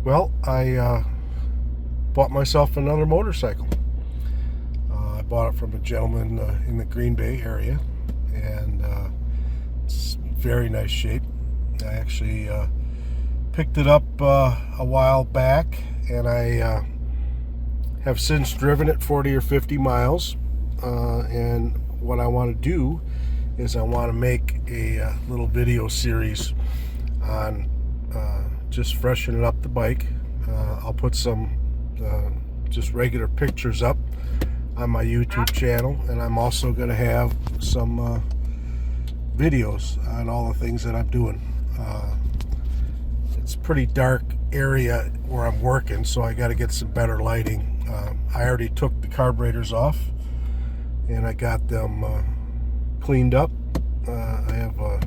Well, I bought myself another motorcycle. I bought it from a gentleman in the Green Bay area, and it's very nice shape. I actually picked it up a while back, and I have since driven it 40 or 50 miles. And what I want to do is I want to make a little video series on just freshening up the bike. I'll put some just regular pictures up on my YouTube channel, and I'm also going to have some videos on all the things that I'm doing. It's a pretty dark area where I'm working, so I got to get some better lighting. I already took the carburetors off and I got them cleaned up. I have a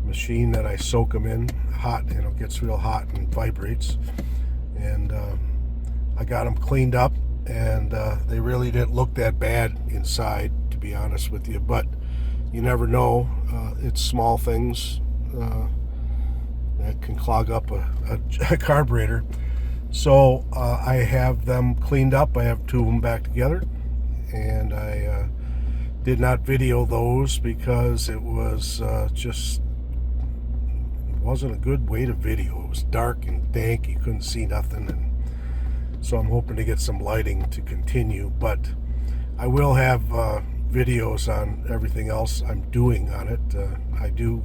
machine that I soak them in hot, and it gets real hot and vibrates, and I got them cleaned up, and they really didn't look that bad inside, to be honest with you, but you never know. It's small things that can clog up a carburetor. So I have them cleaned up. I have two of them back together, and I did not video those because it was just wasn't a good way to video. It was dark and dank, you couldn't see nothing, and so I'm hoping to get some lighting to continue, but I will have videos on everything else I'm doing on it. I do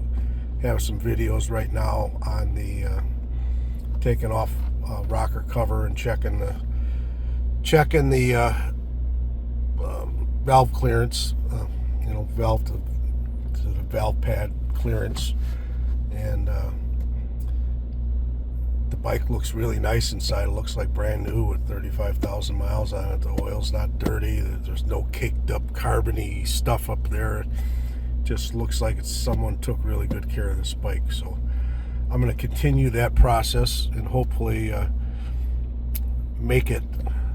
have some videos right now on the taking off rocker cover and checking the valve clearance, valve to the valve pad clearance, and the bike looks really nice inside. It looks like brand new with 35,000 miles on it. The oil's not dirty. There's no caked up carbony stuff up there. It just looks like someone took really good care of this bike. So I'm going to continue that process and hopefully make it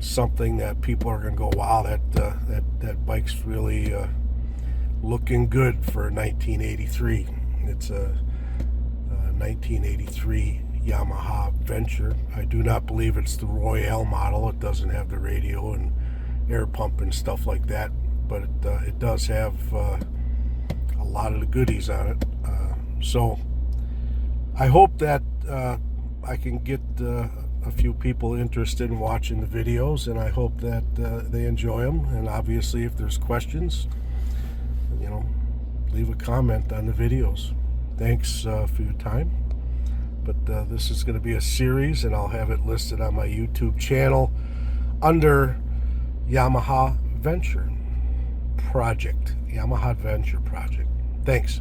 something that people are going to go, wow, that bike's really looking good for 1983. It's a 1983 Yamaha Venture. I do not believe it's the Royale model. It doesn't have the radio and air pump and stuff like that, but it does have a lot of the goodies on it. So I hope that I can get a few people interested in watching the videos, and I hope that they enjoy them. And obviously, if there's questions, leave a comment on the videos. Thanks for your time. But this is going to be a series, and I'll have it listed on my YouTube channel under Yamaha Venture Project. Yamaha Venture Project. Thanks.